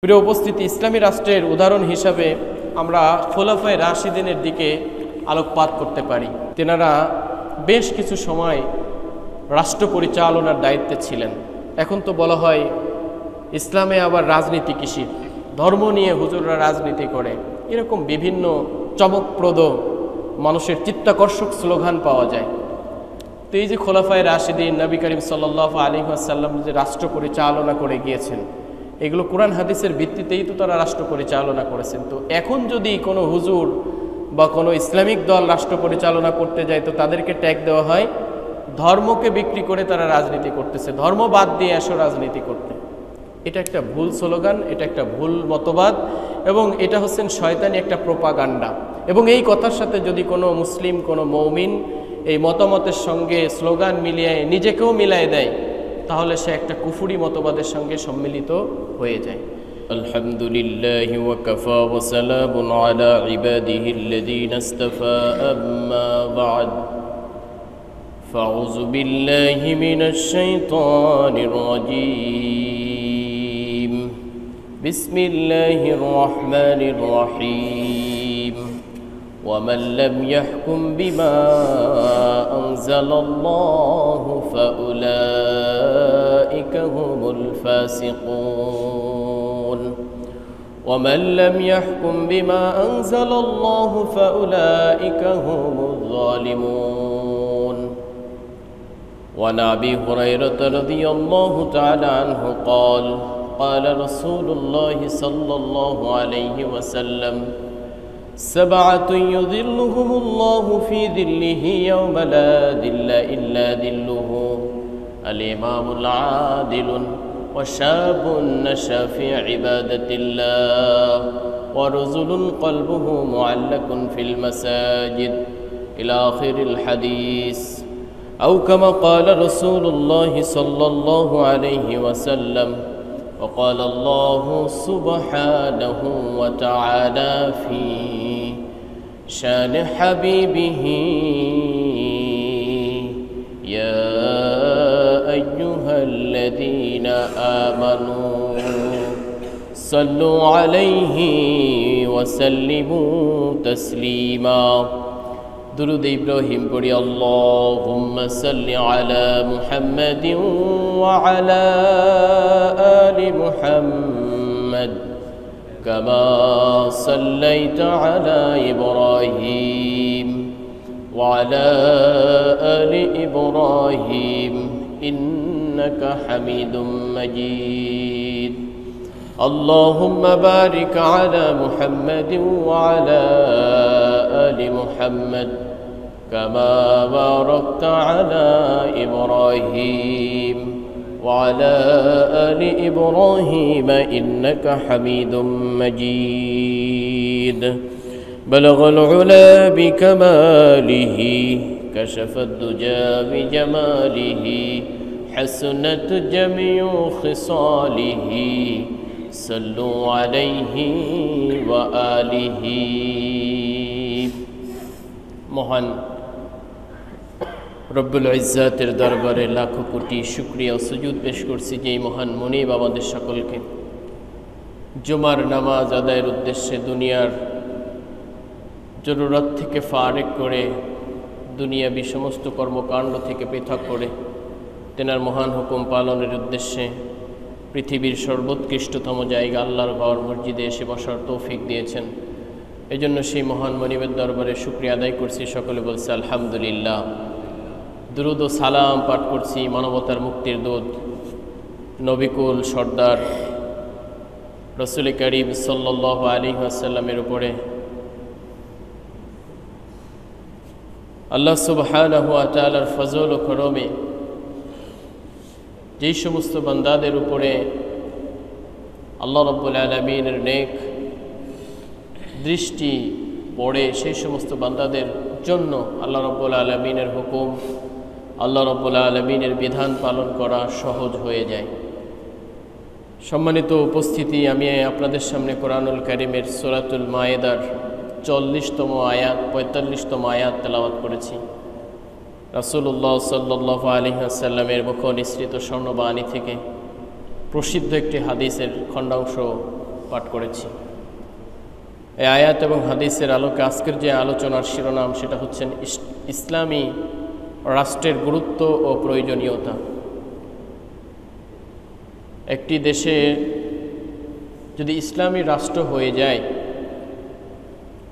প্রিয় উপস্থিতি, ইসলামী রাষ্ট্রের উদাহরণ হিসাবে আমরা খোলাফায়ে রাশিদিনের দিকে আলোকপাত করতে পারি। তেনারা বেশ কিছু সময় রাষ্ট্র পরিচালনার দায়িত্বে ছিলেন। এখন তো বলা হয় ইসলামে আবার রাজনীতি কিসের, ধর্ম নিয়ে হুজুররা রাজনীতি করে, এরকম বিভিন্ন চমকপ্রদ মানুষের চিত্তাকর্ষক স্লোগান পাওয়া যায়। তো এই যে খোলাফায়ে রাশিদিন, নবী করিম সাল্লাল্লাহু আলাইহি ওয়াসাল্লাম যে রাষ্ট্র পরিচালনা করে গিয়েছেন, এগুলো কোরআন হাদিসের ভিত্তিতেই তো তারা রাষ্ট্র পরিচালনা করেছেন। তো এখন যদি কোনো হুজুর বা কোনো ইসলামিক দল রাষ্ট্র পরিচালনা করতে যায়, তো তাদেরকে ট্যাগ দেওয়া হয় ধর্মকে বিক্রি করে তারা রাজনীতি করতেছে, ধর্ম বাদ দিয়ে আসো রাজনীতি করতে। এটা একটা ভুল স্লোগান, এটা একটা ভুল মতবাদ, এবং এটা হচ্ছেন শয়তানি একটা প্রোপাগান্ডা। এবং এই কথার সাথে যদি কোনো মুসলিম, কোনো মৌমিন এই মতামতের সঙ্গে স্লোগান মিলিয়ে নিজেকেও মিলিয়ে দেয়, তাহলে সে একটা কুফরি মতবাদের সঙ্গে সম্মিলিত হয়ে যায়। আলহামদুলিল্লাহি ওয়া কাফা ওয়া সালামুন আলা ইবাদিহিল্লাযীনা ইসতাফা, আম্মা বা'দ, ফাউযু বিল্লাহি মিনাশ শাইতানির রাজীম, বিসমিল্লাহির রহমানির রহিম। ومن لم يحكم بما أنزل الله فأولئك هم الفاسقون ومن لم يحكم بما أنزل الله فأولئك هم الظالمون. وعن أبي هريرة رضي الله تعالى عنه قال قال رسول الله صلى الله عليه وسلم: سبعة يظلهم الله في ظله يوم لا ظل إلا ظله: الإمام العادل، وشاب نشأ في عبادة الله، ورجل قلبه معلق في المساجد، إلى آخر الحديث. أو كما قال رسول الله صلى الله عليه وسلم. وقال الله سبحانه وتعالى في شان حبيبه: يا أيها الذين آمنوا صلوا عليه وسلموا تسليما. درود إبراهيم পড়ি اللهم صل على محمد وعلى آل محمد كما صليت على إبراهيم وعلى آل إبراهيم إنك حميد مجيد. اللهم بارك على محمد وعلى آل محمد كما باركت على إبراهيم وعلى آل إبراهيم إنك حميد مجيد. بلغ العلا بكماله، كشف الدجى بجماله، حسنت جميع خصاله، صلوا عليه وآله. মহান রব্বুল ইজ্জাতের দরবারে লাখো কোটি শুকরিয়া ও সুজুদ পেশ করছি যে এই মহান মুনিব আমাদের সকলকে জুমার নামাজ আদায়ের উদ্দেশ্যে দুনিয়ার জরুরত থেকে ফারেক করে, দুনিয়াবি সমস্ত কর্মকাণ্ড থেকে পৃথক করে তেনার মহান হুকুম পালনের উদ্দেশ্যে পৃথিবীর সর্বোৎকৃষ্টতম জায়গা আল্লাহর ঘর মসজিদে এসে বসার তৌফিক দিয়েছেন। এই জন্য সেই মহান মনিবের দরবারে শুকরিয়া আদায় করছি। সকলে বলছে আলহামদুলিল্লাহ। দুরুদ ও সালাম পাঠ করছি মানবতার মুক্তির দূত নবিকুল সর্দার রাসূল করিম সাল্লাল্লাহু আলাইহি ওয়াসাল্লামের উপরে। আল্লাহ সুবহানাহু ওয়া তাআলার ফজল ও করমে যেই সমস্ত বান্দাদের উপরে আল্লাহ রাব্বুল আলামিনের নেক দৃষ্টি পড়ে, সেই সমস্ত বান্দাদের জন্য আল্লাহ রাব্বুল আলামিনের হুকুম, আল্লাহ রাব্বুল আলামিনের বিধান পালন করা সহজ হয়ে যায়। সম্মানিত উপস্থিতি, আমি আপনাদের সামনে কোরআনুল কারীমের সূরাতুল মায়েদার 40তম আয়াত 45তম আয়াত তেলাওয়াত করেছি। রাসূলুল্লাহ সাল্লাল্লাহু আলাইহি ওয়াসাল্লামের মুখ নিঃসৃত স্বর্ণবাণী থেকে প্রসিদ্ধ একটি হাদিসের খণ্ডাংশ পাঠ করেছি। এই আয়াত এবং হাদিসের আলোকে আজকের যে আলোচনার শিরোনাম সেটা হচ্ছেন ইসলামী রাষ্ট্রের গুরুত্ব ও প্রয়োজনীয়তা। একটি দেশে যদি ইসলামী রাষ্ট্র হয়ে যায়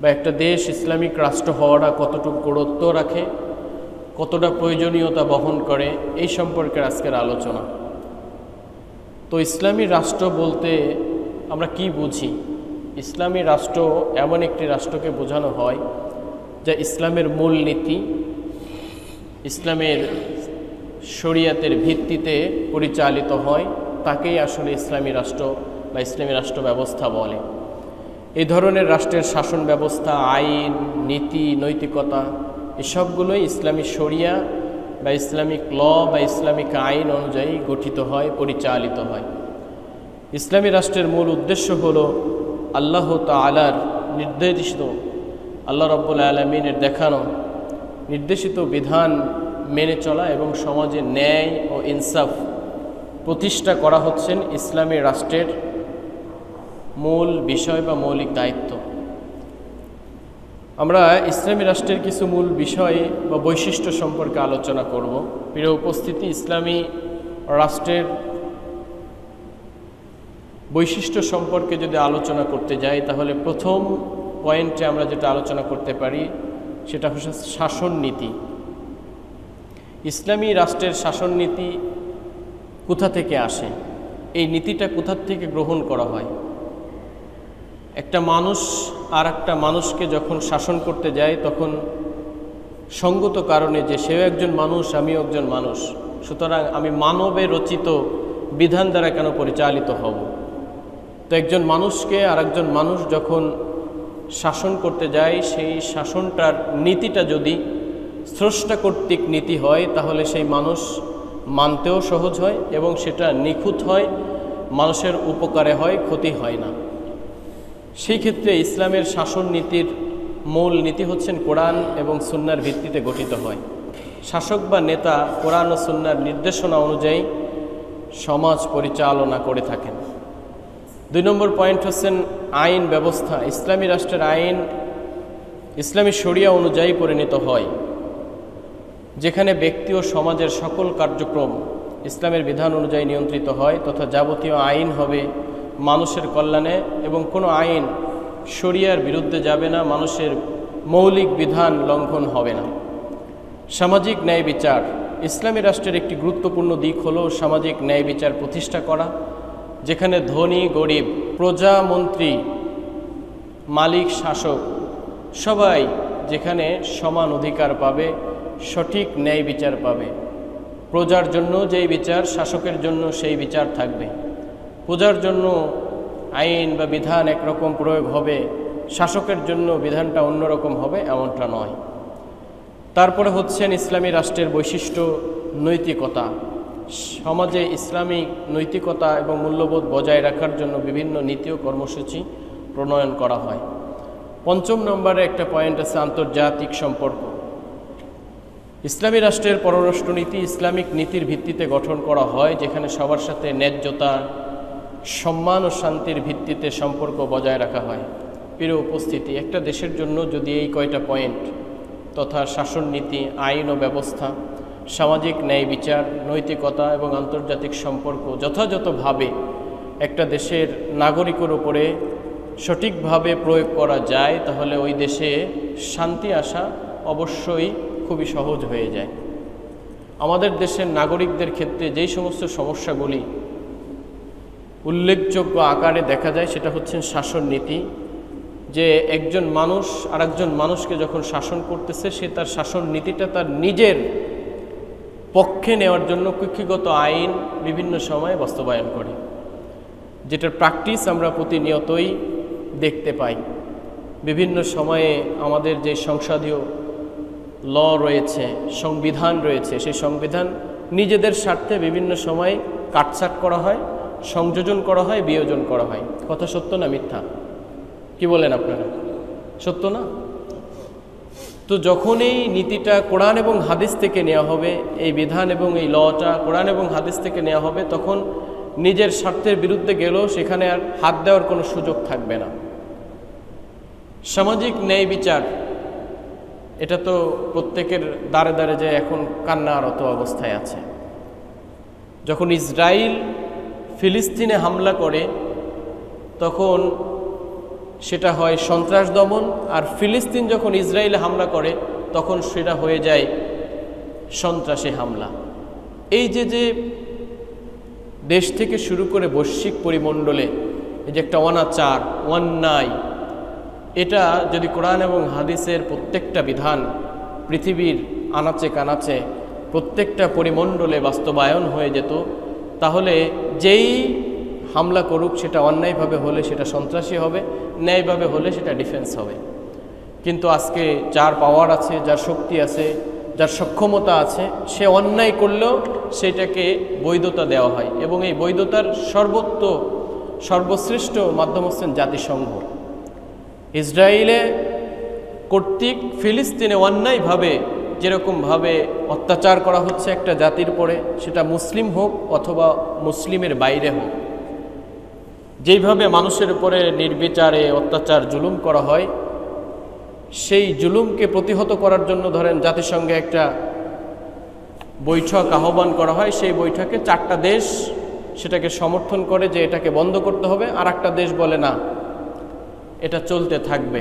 বা একটা দেশ ইসলামিক রাষ্ট্র হওয়াটা কতটুকু গুরুত্ব রাখে, কতটা প্রয়োজনীয়তা বহন করে, এই সম্পর্কে আজকের আলোচনা। তো ইসলামী রাষ্ট্র বলতে আমরা কি বুঝি? ইসলামী রাষ্ট্র এমন একটি রাষ্ট্রকে বোঝানো হয় যা ইসলামের মূল নীতি, ইসলামের শরিয়াতের ভিত্তিতে পরিচালিত হয়, তাকেই আসলে ইসলামী রাষ্ট্র বা ইসলামী রাষ্ট্র ব্যবস্থা বলে। এই ধরনের রাষ্ট্রের শাসন ব্যবস্থা, আইন, নীতি, নৈতিকতা এসবগুলোই ইসলামী শরিয়া বা ইসলামিক ল বা ইসলামিক আইন অনুযায়ী গঠিত হয়, পরিচালিত হয়। ইসলামী রাষ্ট্রের মূল উদ্দেশ্য হলো আল্লাহ তাআলার নির্দেশিত, আল্লাহ রাব্বুল আলামিনের দেখানো নির্দেশিত বিধান মেনে চলা এবং সমাজে ন্যায় ও ইনসাফ প্রতিষ্ঠা করা হচ্ছেন ইসলামী রাষ্ট্রের মূল বিষয় বা মৌলিক দায়িত্ব। আমরা ইসলামী রাষ্ট্রের কিছু মূল বিষয় বা বৈশিষ্ট্য সম্পর্কে আলোচনা করব। প্রিয় উপস্থিতি, ইসলামী রাষ্ট্রের বৈশিষ্ট্য সম্পর্কে যদি আলোচনা করতে যাই তাহলে প্রথম পয়েন্টে আমরা যেটা আলোচনা করতে পারি সেটা হচ্ছে শাসন নীতি। ইসলামী রাষ্ট্রের শাসন নীতি কোথা থেকে আসে? এই নীতিটা কোথা থেকে গ্রহণ করা হয়? একটা মানুষ আর একটা মানুষকে যখন শাসন করতে যায় তখন সঙ্গত কারণে যে সেও একজন মানুষ, আমিও একজন মানুষ, সুতরাং আমি মানবে রচিত বিধান দ্বারা কেন পরিচালিত হব? তো একজন মানুষকে আর একজন মানুষ যখন শাসন করতে যায়, সেই শাসনটার নীতিটা যদি স্রষ্টা কর্তৃক নীতি হয় তাহলে সেই মানুষ মানতেও সহজ হয় এবং সেটা নিখুঁত হয়, মানুষের উপকারে হয়, ক্ষতি হয় না। সেই ক্ষেত্রে ইসলামের শাসন নীতির মূল নীতি হচ্ছেন কোরআন এবং সুন্নাহর ভিত্তিতে গঠিত হয়। শাসক বা নেতা কোরআন ও সুন্নাহর নির্দেশনা অনুযায়ী সমাজ পরিচালনা করে থাকেন। 2 নম্বর পয়েন্ট হচ্ছেন আইন ব্যবস্থা। ইসলামী রাষ্ট্রের আইন ইসলামী শরিয়া অনুযায়ী পরিণত হয়, যেখানে ব্যক্তি ও সমাজের সকল কার্যক্রম ইসলামের বিধান অনুযায়ী নিয়ন্ত্রিত হয় তথা যাবতীয় আইন হবে মানুষের কল্যাণে এবং কোনো আইন শরিয়ার বিরুদ্ধে যাবে না, মানুষের মৌলিক বিধান লঙ্ঘন হবে না। সামাজিক ন্যায় বিচার। ইসলামী রাষ্ট্রের একটি গুরুত্বপূর্ণ দিক হলো সামাজিক ন্যায় বিচার প্রতিষ্ঠা করা, যেখানে ধনী গরিব, প্রজা মন্ত্রী, মালিক শাসক সবাই যেখানে সমান অধিকার পাবে, সঠিক ন্যায় বিচার পাবে। প্রজার জন্য যেই বিচার, শাসকের জন্য সেই বিচার থাকবে। প্রজার জন্য আইন বা বিধান একরকম প্রয়োগ হবে, শাসকের জন্য বিধানটা অন্যরকম হবে, এমনটা নয়। তারপরে হচ্ছেন ইসলামী রাষ্ট্রের বৈশিষ্ট্য নৈতিকতা। সমাজে ইসলামিক নৈতিকতা এবং মূল্যবোধ বজায় রাখার জন্য বিভিন্ন নীতি ও কর্মসূচি প্রণয়ন করা হয়। 5 নম্বরে একটা পয়েন্ট আছে আন্তর্জাতিক সম্পর্ক। ইসলামী রাষ্ট্রের পররাষ্ট্রনীতি ইসলামিক নীতির ভিত্তিতে গঠন করা হয়, যেখানে সবার সাথে ন্যায্যতা, সম্মান ও শান্তির ভিত্তিতে সম্পর্ক বজায় রাখা হয়। প্রিয় উপস্থিতি, একটা দেশের জন্য যদি এই কয়টা পয়েন্ট তথা শাসন নীতি, আইন ও ব্যবস্থা, সামাজিক ন্যায় বিচার, নৈতিকতা এবং আন্তর্জাতিক সম্পর্ক যথাযথভাবে একটা দেশের নাগরিকের উপরে সঠিকভাবে প্রয়োগ করা যায় তাহলে ওই দেশে শান্তি আসা অবশ্যই খুবই সহজ হয়ে যায়। আমাদের দেশের নাগরিকদের ক্ষেত্রে যেই সমস্ত সমস্যাগুলি উল্লেখযোগ্য আকারে দেখা যায় সেটা হচ্ছে শাসন নীতি, যে একজন মানুষ আর একজন মানুষকে যখন শাসন করতেছে সে তার শাসন নীতিটা তার নিজের পক্ষে নেওয়ার জন্য কক্ষিগত আইন বিভিন্ন সময়ে বাস্তবায়ন করে, যেটার প্র্যাকটিস আমরা প্রতিনিয়তই দেখতে পাই। বিভিন্ন সময়ে আমাদের যে সংসদীয় ল রয়েছে, সংবিধান রয়েছে, সেই সংবিধান নিজেদের স্বার্থে বিভিন্ন সময় কাটছাট করা হয়, সংযোজন করা হয়, বিয়োজন করা হয়। কথা সত্য না মিথ্যা? কি বলেন আপনারা? সত্য না? তো যখন এই নীতিটা কোরআন এবং হাদিস থেকে নেওয়া হবে, এই বিধান এবং এই লটা কোরআন এবং হাদিস থেকে নেওয়া হবে, তখন নিজের স্বার্থের বিরুদ্ধে গেলেও সেখানে আর হাত দেওয়ার কোনো সুযোগ থাকবে না। সামাজিক ন্যায় বিচার, এটা তো প্রত্যেকের দ্বারে দ্বারে যে এখন কান্নারত অবস্থায় আছে। যখন ইসরায়েল ফিলিস্তিনে হামলা করে তখন সেটা হয় সন্ত্রাস দমন, আর ফিলিস্তিন যখন ইসরায়েলে হামলা করে তখন সেটা হয়ে যায় সন্ত্রাসী হামলা। এই যে দেশ থেকে শুরু করে বৈশ্বিক পরিমণ্ডলে এই যে একটা অনাচার, অন্যায়, এটা যদি কোরআন এবং হাদিসের প্রত্যেকটা বিধান পৃথিবীর আনাচে কানাচে প্রত্যেকটা পরিমণ্ডলে বাস্তবায়ন হয়ে যেত, তাহলে যেই হামলা করুক সেটা অন্যায়ভাবে হলে সেটা সন্ত্রাসী হবে, ন্যায়ভাবে হলে সেটা ডিফেন্স হবে। কিন্তু আজকে যার পাওয়ার আছে, যার শক্তি আছে, যার সক্ষমতা আছে, সে অন্যায় করলেও সেটাকে বৈধতা দেওয়া হয়, এবং এই বৈধতার সর্বশ্রেষ্ঠ মাধ্যম হচ্ছেন জাতিসংঘ। ইসরায়েলে কর্তৃক ফিলিস্তিনে অন্যায়ভাবে যেরকমভাবে অত্যাচার করা হচ্ছে একটা জাতির পরে, সেটা মুসলিম হোক অথবা মুসলিমের বাইরে হোক, যেইভাবে মানুষের উপরে নির্বিচারে অত্যাচার জুলুম করা হয়, সেই জুলুমকে প্রতিহত করার জন্য ধরেন জাতিসংঘে একটা বৈঠক আহ্বান করা হয়। সেই বৈঠকে 4টা দেশ সেটাকে সমর্থন করে যে এটাকে বন্ধ করতে হবে, আর একটা দেশ বলে না, এটা চলতে থাকবে।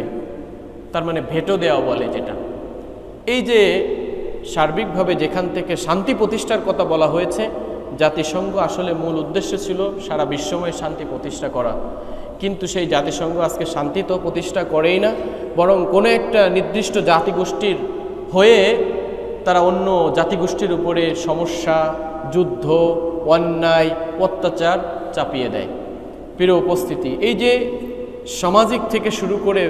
তার মানে ভেটো দেওয়া বলে যেটা। এই যে সার্বিকভাবে যেখান থেকে শান্তি প্রতিষ্ঠার কথা বলা হয়েছে, জাতিসংঘ আসলে মূল উদ্দেশ্য ছিল সারা বিশ্বময় শান্তি প্রতিষ্ঠা করা, কিন্তু সেই জাতিসংঘ আজকে শান্তি তো প্রতিষ্ঠা করেই না, বরং কোনো একটা নির্দিষ্ট জাতিগোষ্ঠীর হয়ে তারা অন্য জাতিগোষ্ঠীর উপরে সমস্যা, যুদ্ধ, অন্যায়, অত্যাচার চাপিয়ে দেয়। প্রিয় উপস্থিতি, এই যে সামাজিক থেকে শুরু করে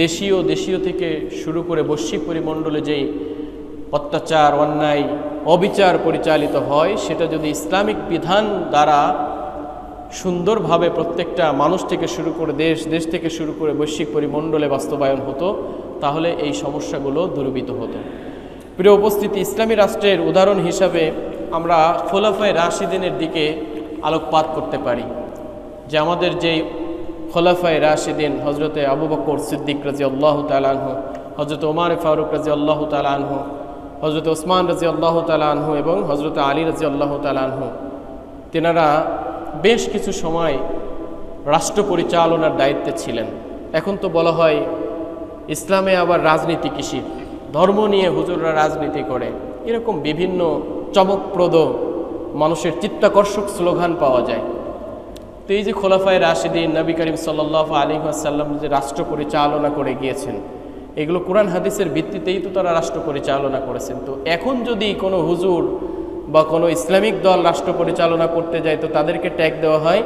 দেশীয় থেকে শুরু করে বৈশ্বিক পরিমণ্ডলে যেই অত্যাচার, অন্যায়, অবিচার পরিচালিত হয়, সেটা যদি ইসলামিক বিধান দ্বারা সুন্দরভাবে প্রত্যেকটা মানুষ থেকে শুরু করে দেশ থেকে শুরু করে বৈশ্বিক পরিমণ্ডলে বাস্তবায়ন হতো, তাহলে এই সমস্যাগুলো দূরীভূত হতো। প্রিয় উপস্থিতি, ইসলামী রাষ্ট্রের উদাহরণ হিসাবে আমরা খোলাফায়ে রাশিদিনের দিকে আলোকপাত করতে পারি, যে আমাদের যেই খোলাফায়ে রাশিদিন হজরতে আবু বকর সিদ্দিক রাদিয়াল্লাহু তাআলা আনহু, হজরত ওমর ফারুক রাদিয়াল্লাহু তাআলা আনহু, হজরত ওসমান রাদিয়াল্লাহু তাআলা আনহু এবং হজরত আলী রাদিয়াল্লাহু তাআলা আনহু, তেনারা বেশ কিছু সময় রাষ্ট্র পরিচালনার দায়িত্বে ছিলেন। এখন তো বলা হয় ইসলামে আবার রাজনীতি কিসের, ধর্ম নিয়ে হুজুররা রাজনীতি করে, এরকম বিভিন্ন চমকপ্রদ মানুষের চিত্তাকর্ষক স্লোগান পাওয়া যায়। তো এই যে খোলাফায়ে রাশিদিন, নবী করিম সাল্লাল্লাহু আলাইহি ওয়াসাল্লাম যে রাষ্ট্র পরিচালনা করে গিয়েছেন, এগুলো কোরআন হাদিসের ভিত্তিতেই তো তারা রাষ্ট্র পরিচালনা করেছেন। তো এখন যদি কোনো হুজুর বা কোনো ইসলামিক দল রাষ্ট্র পরিচালনা করতে যায়, তো তাদেরকে ট্যাগ দেওয়া হয়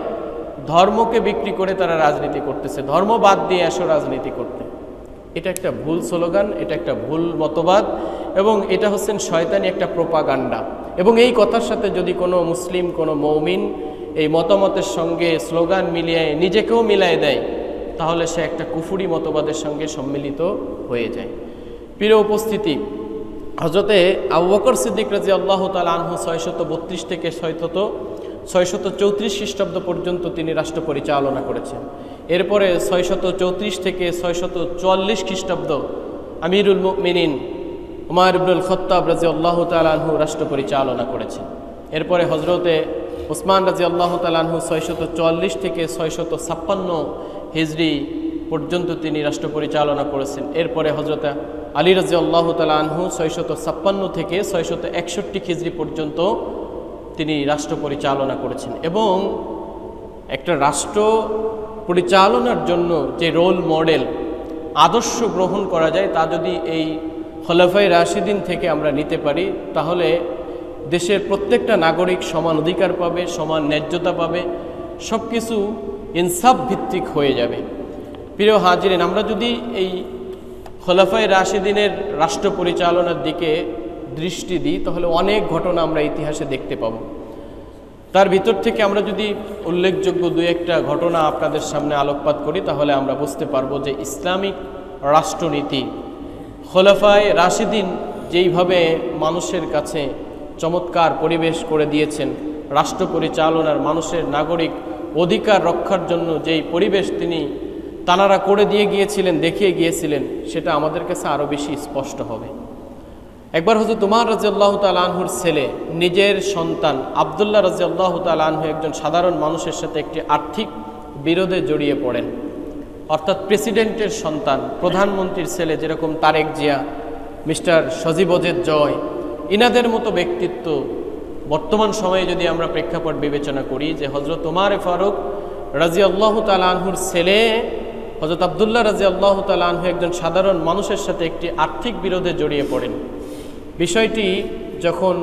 ধর্মকে বিক্রি করে তারা রাজনীতি করতেছে, ধর্ম বাদ দিয়ে আসো রাজনীতি করতে। এটা একটা ভুল স্লোগান, এটা একটা ভুল মতবাদ, এবং এটা হচ্ছেন শয়তানি একটা প্রোপাগান্ডা। এবং এই কথার সাথে যদি কোনো মুসলিম, কোনো মুমিন এই মতামতের সঙ্গে স্লোগান মিলিয়ে নিজেকেও মিলাই দেয়, তাহলে সে একটা কুফরি মতবাদের সঙ্গে সম্মিলিত হয়ে যায়। প্রিয় উপস্থিতি, হযরতে আবু বকর সিদ্দিক রাদিয়াল্লাহু তাআলা আনহু 632 থেকে 634 খ্রিস্টাব্দ পর্যন্ত তিনি রাষ্ট্র পরিচালনা করেছেন। এরপরে 634 থেকে 644 খ্রিস্টাব্দ আমিরুল মুমিনিন উমর ইবনুল খাত্তাব রাদিয়াল্লাহু তাআলা আনহু রাষ্ট্র পরিচালনা করেছেন। এরপরে হযরতে ওসমান রাদিয়াল্লাহু তাআলা আনহু 644 থেকে 656 হিজরি পর্যন্ত তিনি রাষ্ট্র পরিচালনা করেছেন। এরপরে হযরত আলী রাদিয়াল্লাহু তাআলা আনহু 656 থেকে 661 হিজরি পর্যন্ত তিনি রাষ্ট্র পরিচালনা করেছেন। এবং একটা রাষ্ট্র পরিচালনার জন্য যে রোল মডেল আদর্শ গ্রহণ করা যায়, তা যদি এই খোলাফায়ে রাশিদিন থেকে আমরা নিতে পারি, তাহলে দেশের প্রত্যেকটা নাগরিক সমান অধিকার পাবে, সমান ন্যায্যতা পাবে, সব কিছু ইনসাফ ভিত্তিক হয়ে যাবে। প্রিয় হাজিরিন, আমরা যদি এই খোলাফায়ে রাশিদিনের রাষ্ট্র পরিচালনার দিকে দৃষ্টি দিই, তাহলে অনেক ঘটনা আমরা ইতিহাসে দেখতে পাব। তার ভিতর থেকে আমরা যদি উল্লেখযোগ্য দুই একটা ঘটনা আপনাদের সামনে আলোকপাত করি, তাহলে আমরা বুঝতে পারবো যে ইসলামিক রাষ্ট্রনীতি খোলাফায়ে রাশিদিন যেইভাবে মানুষের কাছে চমৎকার পরিবেশ করে দিয়েছেন, রাষ্ট্র পরিচালনার, মানুষের নাগরিক অধিকার রক্ষার জন্য যেই পরিবেশ তানারা করে দিয়ে গিয়েছিলেন, দেখিয়ে গিয়েছিলেন, সেটা আমাদের কাছে আরও বেশি স্পষ্ট হবে। একবার হযরত উমর রাদিয়াল্লাহু তাআলা আনহুর ছেলে, নিজের সন্তান আব্দুল্লাহ রাদিয়াল্লাহু তাআলা আনহু একজন সাধারণ মানুষের সাথে একটি আর্থিক বিরোধে জড়িয়ে পড়েন। অর্থাৎ প্রেসিডেন্টের সন্তান, প্রধানমন্ত্রীর ছেলে, যেরকম তারেক জিয়া, মিস্টার সজীব ওজেদ জয়, ইনাদের মতো ব্যক্তিত্ব বর্তমান সময়ে যদি আমরা প্রেক্ষাপট বিবেচনা করি, যে হযরত উমর ফারুক রাদিয়াল্লাহু তাআলা আনহুর ছেলে হযরত আব্দুল্লাহ রাদিয়াল্লাহু তাআলা আনহু একজন সাধারণ মানুষের সাথে একটি আর্থিক বিরোধে জড়িয়ে পড়েন। বিষয়টি যখন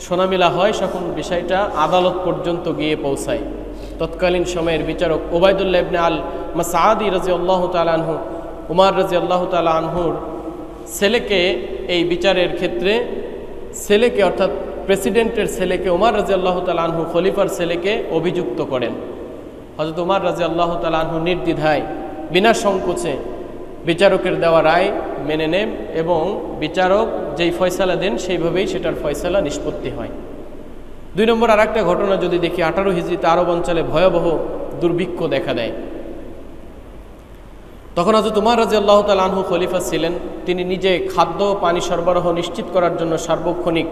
শোনামিলা হয়, তখন বিষয়টা আদালত পর্যন্ত গিয়ে পৌঁছায়। তৎকালীন সময়ের বিচারক ওবায়দুল্লাহ ইবনে আল মাসআদি রাদিয়াল্লাহু তাআলা আনহু উমর রাদিয়াল্লাহু তাআলা আনহুর ছেলেকে এই বিচারের ক্ষেত্রে, ছেলেকে অর্থাৎ প্রেসিডেন্টের ছেলেকে, উমর রাদিয়াল্লাহু তাআলা আনহু খলিফার ছেলেকে অভিযুক্ত করেন। হযরত উমর রাদিয়াল্লাহু তাআলা আনহু নির্দ্বিধায়, বিনা সংকোচে বিচারকের দেওয়া রায় মেনে নেন এবং বিচারক যেই ফয়সালা দেন সেইভাবেই সেটার ফয়সালা নিষ্পত্তি হয়। 2 নম্বর আর একটা ঘটনা যদি দেখি, 18 হিজরিতে আরব অঞ্চলে ভয়াবহ দুর্ভিক্ষ দেখা দেয়। তখন হযরত উমর রাদিয়াল্লাহু তাআলা আনহু খলিফা ছিলেন। তিনি নিজে খাদ্য পানি সরবরাহ নিশ্চিত করার জন্য সার্বক্ষণিক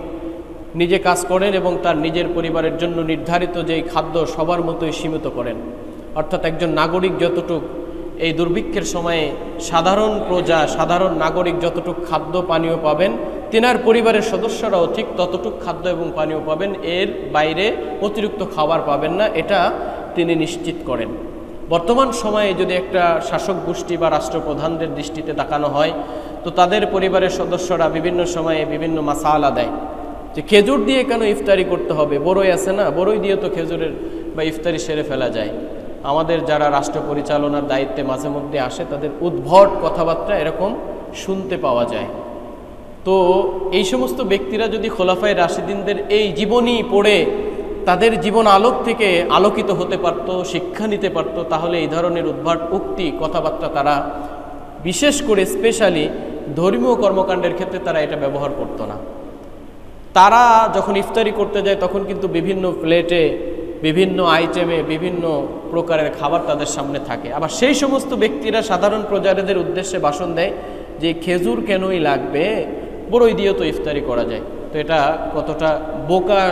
নিজে কাজ করেন এবং তার নিজের পরিবারের জন্য নির্ধারিত যেই খাদ্য সবার মতোই সীমিত করেন। অর্থাৎ একজন নাগরিক যতটুক এই দুর্ভিক্ষের সময়ে, সাধারণ প্রজা, সাধারণ নাগরিক যতটুক খাদ্য পানীয় পাবেন, তিনার পরিবারের সদস্যরাও ঠিক ততটুক খাদ্য এবং পানীয় পাবেন, এর বাইরে অতিরিক্ত খাবার পাবেন না, এটা তিনি নিশ্চিত করেন। বর্তমান সময়ে যদি একটা শাসক গোষ্ঠী বা রাষ্ট্রপ্রধানদের দৃষ্টিতে তাকানো হয়, তো তাদের পরিবারের সদস্যরা বিভিন্ন সময়ে বিভিন্ন মাসালা দেয়, যে খেজুর দিয়ে কেন ইফতারি করতে হবে, বড়ই আছে না, বড়ই দিয়ে তো খেজুরের বা ইফতারি সেরে ফেলা যায়। আমাদের যারা রাষ্ট্র পরিচালনার দায়িত্বে মাঝে মধ্যে আসে, তাদের উদ্ভট কথাবার্তা এরকম শুনতে পাওয়া যায়। তো এই সমস্ত ব্যক্তিরা যদি খোলাফায়ে রাশিদিনদের এই জীবনী পড়ে তাদের জীবন আলোক থেকে আলোকিত হতে পারত, শিক্ষা নিতে পারত, তাহলে এই ধরনের উদ্ভট উক্তি কথাবার্তা তারা, বিশেষ করে স্পেশালি ধর্মীয় কর্মকাণ্ডের ক্ষেত্রে তারা এটা ব্যবহার করত না। তারা যখন ইফতারি করতে যায় তখন কিন্তু বিভিন্ন প্লেটে, বিভিন্ন আইটেমে বিভিন্ন প্রকারের খাবার তাদের সামনে থাকে। আবার সেই সমস্ত ব্যক্তিরা সাধারণ প্রজাদের উদ্দেশ্যে ভাষণ দেয় যে খেজুর কেনই লাগবে, বড়ই দিয়ে তো ইফতারি করা যায়। তো এটা কতটা বোকা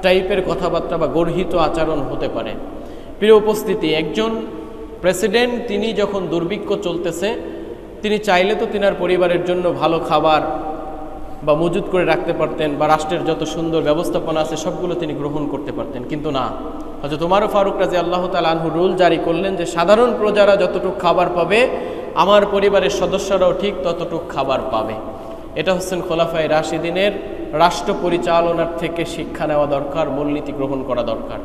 টাইপের কথাবার্তা বা গর্হিত আচরণ হতে পারে। প্রিয় উপস্থিতি, একজন প্রেসিডেন্ট তিনি যখন দুর্ভিক্ষ চলতেছে, তিনি চাইলে তো তিনার পরিবারের জন্য ভালো খাবার বা মজুত করে রাখতে পারতেন, বা রাষ্ট্রের যত সুন্দর ব্যবস্থাপনা আছে সবগুলো তিনি গ্রহণ করতে পারতেন, কিন্তু না। হযরত উমর ফারুক রাদিয়াল্লাহু তাআলা আনহু রুল জারি করলেন যে সাধারণ প্রজারা যতটুকু খাবার পাবে, আমার পরিবারের সদস্যরাও ঠিক ততটুকু খাবার পাবে। এটা হচ্ছেন খোলাফায়ে রাশিদিনের রাষ্ট্র পরিচালনার থেকে শিক্ষা নেওয়া দরকার, মূলনীতি গ্রহণ করা দরকার।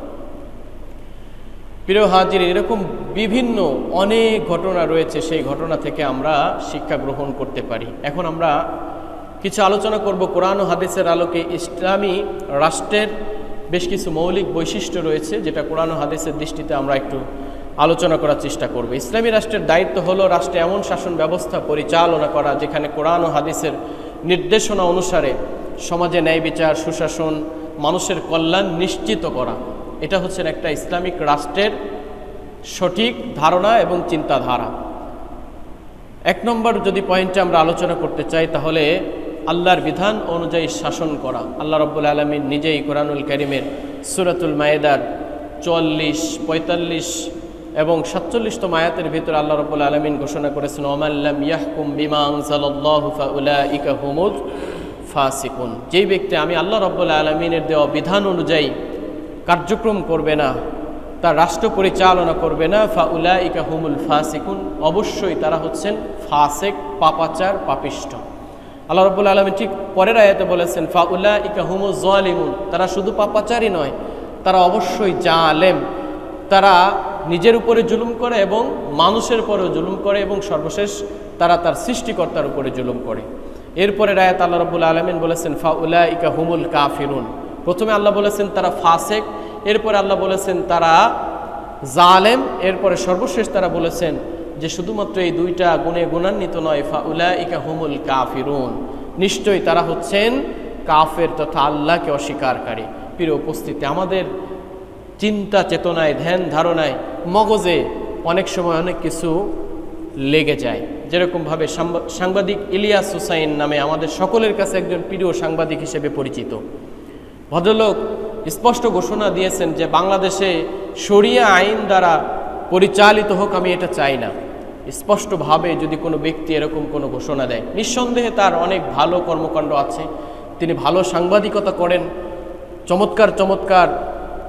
প্রিয় হাজির, এরকম বিভিন্ন অনেক ঘটনা রয়েছে, সেই ঘটনা থেকে আমরা শিক্ষা গ্রহণ করতে পারি। এখন আমরা কিছু আলোচনা করব কোরআন ও হাদিসের আলোকে। ইসলামী রাষ্ট্রের বেশ কিছু মৌলিক বৈশিষ্ট্য রয়েছে, যেটা কোরআন ও হাদিসের দৃষ্টিতে আমরা একটু আলোচনা করার চেষ্টা করব। ইসলামী রাষ্ট্রের দায়িত্ব হলো রাষ্ট্রে এমন শাসন ব্যবস্থা পরিচালনা করা যেখানে কোরআন ও হাদিসের নির্দেশনা অনুসারে সমাজে ন্যায় বিচার, সুশাসন, মানুষের কল্যাণ নিশ্চিত করা। এটা হচ্ছে একটা ইসলামিক রাষ্ট্রের সঠিক ধারণা এবং চিন্তাধারা। 1 নম্বর যদি পয়েন্টে আমরা আলোচনা করতে চাই, তাহলে আল্লাহর বিধান অনুযায়ী শাসন করা। আল্লাহ রাব্বুল আলামিন নিজেই কোরআনুল কারীমের সূরাতুল মায়েদার 44, 45 এবং 47তম আয়াতের ভিতরে আল্লাহ রাব্বুল আলামিন ঘোষণা করেছেন, ওয়ামান লাম ইয়াহকুম বিমা আনজালাল্লাহু ফাউলাইকা হুমুল ফাসিকুন। যেই ব্যক্তি আমি আল্লাহ রাব্বুল আলামিনের দেওয়া বিধান অনুযায়ী কার্যক্রম করবে না, তার রাষ্ট্র পরিচালনা করবে না, ফাউলাইকা হুমুল ফাসিকুন, অবশ্যই তারা হচ্ছেন ফাসিক, পাপাচার, পাপিষ্ঠ। আল্লাহ রাব্বুল আলামিন ঠিক পরের আয়াতে বলেছেন, ফাউলাইকা হুমুজ জালিমুন, তারা শুধু পাপাচারই নয়, তারা অবশ্যই জালেম। তারা নিজের উপরে জুলুম করে এবং মানুষের উপরেও জুলুম করে এবং সর্বশেষ তারা তার সৃষ্টিকর্তার উপরে জুলুম করে। এরপরের আয়াত আল্লাহ রাব্বুল আলামিন বলেছেন, ফাউলাইকা হুমুল কাফিরুন। প্রথমে আল্লাহ বলেছেন তারা ফাসিক, এরপরে আল্লাহ বলেছেন তারা জালেম, এরপরে সর্বশেষ তারা বলেছেন যে শুধুমাত্র এই 2টা গুণে গুণান্বিত নয়, ফাউলাইকা হুমুল কাফিরুন, নিশ্চয়ই তারা হচ্ছেন কাফের তথা আল্লাহকে অস্বীকারী। প্রিয় উপস্থিতি, আমাদের চিন্তা চেতনায়, ধ্যান ধারণায়, মগজে অনেক সময় অনেক কিছু লেগে যায়। যেরকমভাবে সাংবাদিক ইলিয়াস হুসাইন নামে আমাদের সকলের কাছে একজন প্রিয় সাংবাদিক হিসেবে পরিচিত ভদ্রলোক স্পষ্ট ঘোষণা দিয়েছেন যে বাংলাদেশে শরিয়া আইন দ্বারা পরিচালিত হোক, আমি এটা চাই না। স্পষ্টভাবে যদি কোনো ব্যক্তি এরকম কোনো ঘোষণা দেয়, নিঃসন্দেহে তার অনেক ভালো কর্মকাণ্ড আছে, তিনি ভালো সাংবাদিকতা করেন, চমৎকার চমৎকার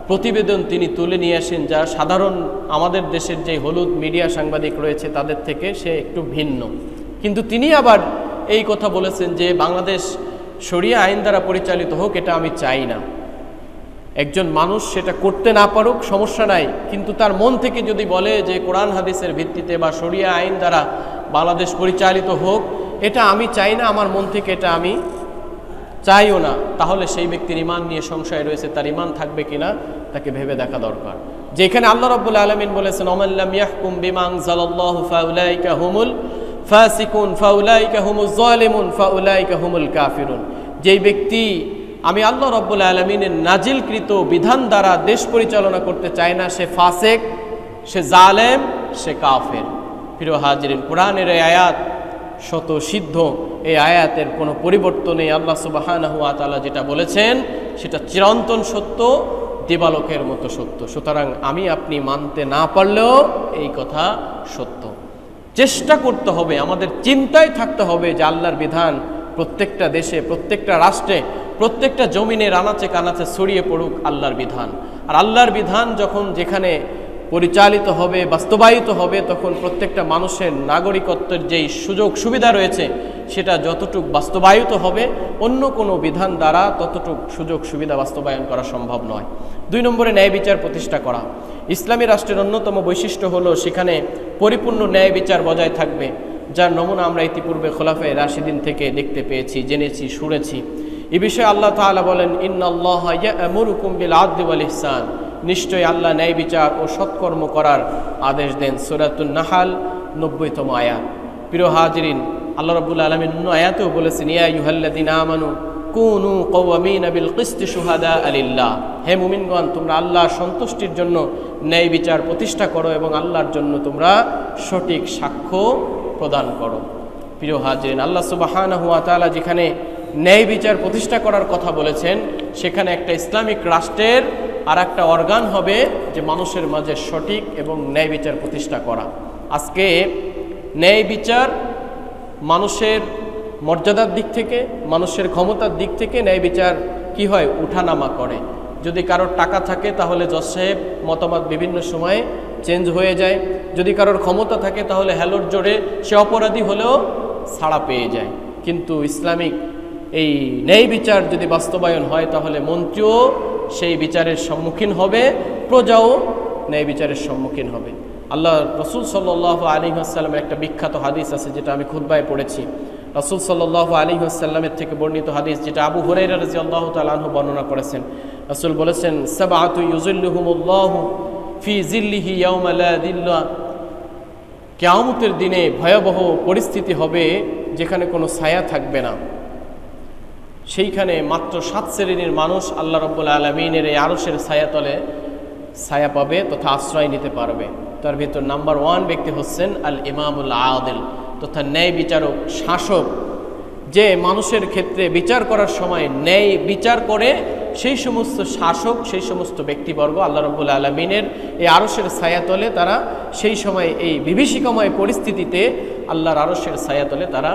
প্রতিবেদন তিনি তুলে নিয়ে আসেন, যা সাধারণ আমাদের দেশের যে হলুদ মিডিয়া সাংবাদিক রয়েছে তাদের থেকে সে একটু ভিন্ন। কিন্তু তিনি আবার এই কথা বলেছেন যে বাংলাদেশ শরিয়া আইন দ্বারা পরিচালিত হোক, এটা আমি চাই না। একজন মানুষ সেটা করতে না পারুক, সমস্যা নাই, কিন্তু তার মন থেকে যদি বলে যে কোরআন হাদিসের ভিত্তিতে বা শরিয়া আইন দ্বারা বাংলাদেশ পরিচালিত হোক, এটা আমি চাই না, আমার মন থেকে এটা আমি চাইও না, তাহলে সেই ব্যক্তির ঈমান নিয়ে সংশয় রয়েছে, তার ঈমান থাকবে কিনা তাকে ভেবে দেখা দরকার। যেখানে আল্লাহ রাব্বুল আলামিন বলেছেন ওমান লাম ইয়াহকুম বিমা আনজালাল্লাহু ফাউলাইকা হুমুল ফাসিকুন ফাউলাইকা হুমুজ জালিমুন ফাউলাইকা হুমুল কাফিরুন, যেই ব্যক্তি আমি আল্লাহ রাব্বুল আলামিনের নাজিলকৃত বিধান দ্বারা দেশ পরিচালনা করতে চায় না, সে ফাসিক, সে জালেম, সে কাফের। প্রিয় হাজিরিন, কোরআনের এই আয়াত শত সিদ্ধ, এই আয়াতের কোনো পরিবর্তন নেই। আল্লাহ সুবহানাহু ওয়া তাআলা যেটা বলেছেন সেটা চিরন্তন সত্য, দিবালোকের মতো সত্য। সুতরাং আমি আপনি মানতে না পারলেও এই কথা সত্য। চেষ্টা করতে হবে, আমাদের চিন্তায় থাকতে হবে যে আল্লাহর বিধান প্রত্যেকটা দেশে, প্রত্যেকটা রাষ্ট্রে, প্রত্যেকটা জমিনের আনাচে কানাচে ছড়িয়ে পড়ুক আল্লাহর বিধান। আর আল্লাহর বিধান যখন যেখানে পরিচালিত হবে, বাস্তবায়িত হবে, তখন প্রত্যেকটা মানুষের নাগরিকত্বের যেই সুযোগ সুবিধা রয়েছে সেটা যতটুক বাস্তবায়িত হবে, অন্য কোনো বিধান দ্বারা ততটুক সুযোগ সুবিধা বাস্তবায়ন করা সম্ভব নয়। 2 নম্বরে ন্যায় বিচার প্রতিষ্ঠা করা। ইসলামী রাষ্ট্রের অন্যতম বৈশিষ্ট্য হলো সেখানে পরিপূর্ণ ন্যায় বিচার বজায় থাকবে, যার নমুনা আমরা ইতিপূর্বে খোলাফায়ে রাশিদিন থেকে দেখতে পেয়েছি, জেনেছি, শুনেছি। এই বিষয়ে আল্লাহ তাআলা বলেন ইন্নাল্লাহা ইয়া'মুরুকুম বিল আদলি ওয়াল ইহসান, নিশ্চয়ই আল্লাহ ন্যায় বিচার ও সৎকর্ম করার আদেশ দেন। সূরাতুন নাহাল 90তম আয়াত। প্রিয় হাজিরিন, আল্লাহ রাব্বুল আলামিন অন্য আয়াতেও বলেছেন ইয়া আইয়ুহাল্লাযীনা আমানু কুনু কাওয়ামিনা বিল কিসতি শুহাদা লিল্লাহ, হে মুমিনগণ, তোমরা আল্লাহর সন্তুষ্টির জন্য ন্যায় বিচার প্রতিষ্ঠা করো এবং আল্লাহর জন্য তোমরা সঠিক সাক্ষ্য প্রদান করো। প্রিয় হাজিরিন, আল্লাহ সুবহানাহু ওয়া তাআলা যেখানে ন্যায় বিচার প্রতিষ্ঠা করার কথা বলেছেন, সেখানে একটা ইসলামিক রাষ্ট্রের আর একটা অর্গান হবে যে মানুষের মাঝে সঠিক এবং ন্যায় বিচার প্রতিষ্ঠা করা। আজকে ন্যায় বিচার মানুষের মর্যাদার দিক থেকে, মানুষের ক্ষমতার দিক থেকে ন্যায় বিচার কি হয়, উঠানামা করে। যদি কারোর টাকা থাকে তাহলে জজ সাহেব মতামত বিভিন্ন সময়ে চেঞ্জ হয়ে যায়, যদি কারোর ক্ষমতা থাকে তাহলে হ্যালোর জোরে সে অপরাধী হলেও ছাড়া পেয়ে যায়। কিন্তু ইসলামিক এই ন্যায় বিচার যদি বাস্তবায়ন হয় তাহলে মন্ত্রীও সেই বিচারের সম্মুখীন হবে, প্রজাও ন্যায় বিচারের সম্মুখীন হবে। আল্লাহ রাসূল সাল্লাল্লাহু আলাইহি ওয়াসাল্লামের একটা বিখ্যাত হাদিস আছে যেটা আমি খুতবায় পড়েছি। রাসূল সাল্লাল্লাহু আলাইহি ওয়াসাল্লামের থেকে বর্ণিত হাদিস, যেটা আবু হুরায়রা রাদিয়াল্লাহু তাআলা আনহু বর্ণনা করেছেন। রাসূল বলেছেন সাবআতু ইউযিল্লুহুমুল্লাহু ফি জিল্লিহি ইয়াওমা লা যিল্লা, কিয়ামতের দিনে ভয়াবহ পরিস্থিতি হবে যেখানে কোনো ছায়া থাকবে না। সেইখানে মাত্র 7 শ্রেণীর মানুষ আল্লাহ রাব্বুল আলামিনের এই আরশের ছায়াতলে ছায়া পাবে তথা আশ্রয় নিতে পারবে। তার ভিতর নাম্বার 1 ব্যক্তি হচ্ছেন আল ইমামুল আদিল, তথা ন্যায় বিচারক, শাসক, যে মানুষের ক্ষেত্রে বিচার করার সময় ন্যায় বিচার করে। সেই সমস্ত শাসক, সেই সমস্ত ব্যক্তিবর্গ আল্লাহ রাব্বুল আলামিনের এই আরশের ছায়াতলে তারা সেই সময় এই বিভীষিকাময় পরিস্থিতিতে আল্লাহর আরশের ছায়াতলে তারা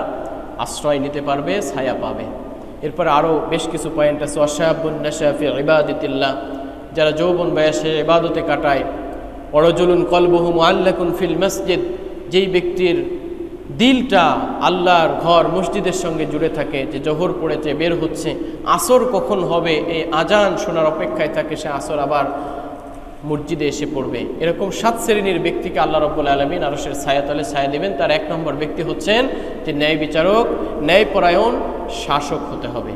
আশ্রয় নিতে পারবে, ছায়া পাবে। এরপর আরও বেশ কিছু পয়েন্ট আছে। ওয়াশাবুন নাশা ফি ইবাদাতিল্লাহ, যারা যৌবন বয়সে ইবাদতে কাটায়। ওয়ারাজুলুন কলবুহু মুআল্লাকুন ফিল মসজিদ, যেই ব্যক্তির দিলটা আল্লাহর ঘর মসজিদের সঙ্গে জুড়ে থাকে, যে জোহর পড়েছে, বের হচ্ছে, আসর কখন হবে এই আজান শোনার অপেক্ষায় থাকে, সে আসর আবার মসজিদে এসে পড়বে। এরকম 7 শ্রেণীর ব্যক্তিকে আল্লাহ রাব্বুল আলামিন আরশের ছায়াতলে ছায়া দেবেন। তার 1 নম্বর ব্যক্তি হচ্ছেন যে ন্যায় বিচারক, ন্যায়পরায়ণ শাসক হতে হবে।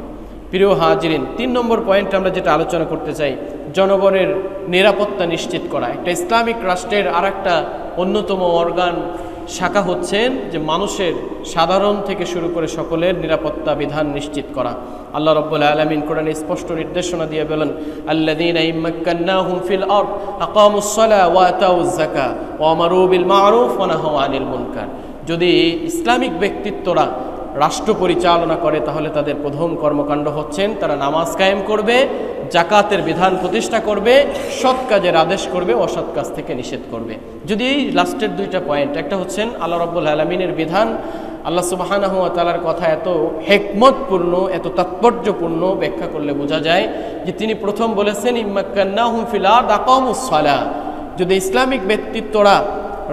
প্রিয় হাজিরিন, 3 নম্বর পয়েন্ট আমরা যেটা আলোচনা করতে চাই, জনগণের নিরাপত্তা নিশ্চিত করা। একটা ইসলামিক রাষ্ট্রের আর একটা অন্যতম অর্গান শাখা হচ্ছেন যে মানুষের সাধারণ থেকে শুরু করে সকলের নিরাপত্তা বিধান নিশ্চিত করা। আল্লাহ রাব্বুল আলামিন কোরআনে স্পষ্ট নির্দেশনা দিয়ে বলেন, আল্লাযীনা ইম্মাক্কান্নাহুম ফিল আরদ আকামুস সালাহ ওয়া আতাউয যাকাহ ওয়া আমারু বিল মা'রুফ ওয়া নাহাউ আনিল মুনকার। যদি ইসলামিক ব্যক্তিত্বরা রাষ্ট্র পরিচালনা করে তাহলে তাদের প্রথম কর্মকাণ্ড হচ্ছেন তারা নামাজ কায়েম করবে, জাকাতের বিধান প্রতিষ্ঠা করবে, সৎ কাজের আদেশ করবে, অসৎ কাজ থেকে নিষেধ করবে। যদি এই লাস্টের দুইটা পয়েন্ট, একটা হচ্ছেন আল্লাহ রাব্বুল আলামিনের বিধান, আল্লাহ সুবহানাহু ওয়া তাআলার কথা এত হিকমতপূর্ণ, এত তাৎপর্যপূর্ণ ব্যাখ্যা করলে বোঝা যায় যে তিনি প্রথম বলেছেন ইম্মাক্কান্নাহুম ফিল আরদ আকামুস সালাহ। যদি ইসলামিক ব্যক্তিত্বরা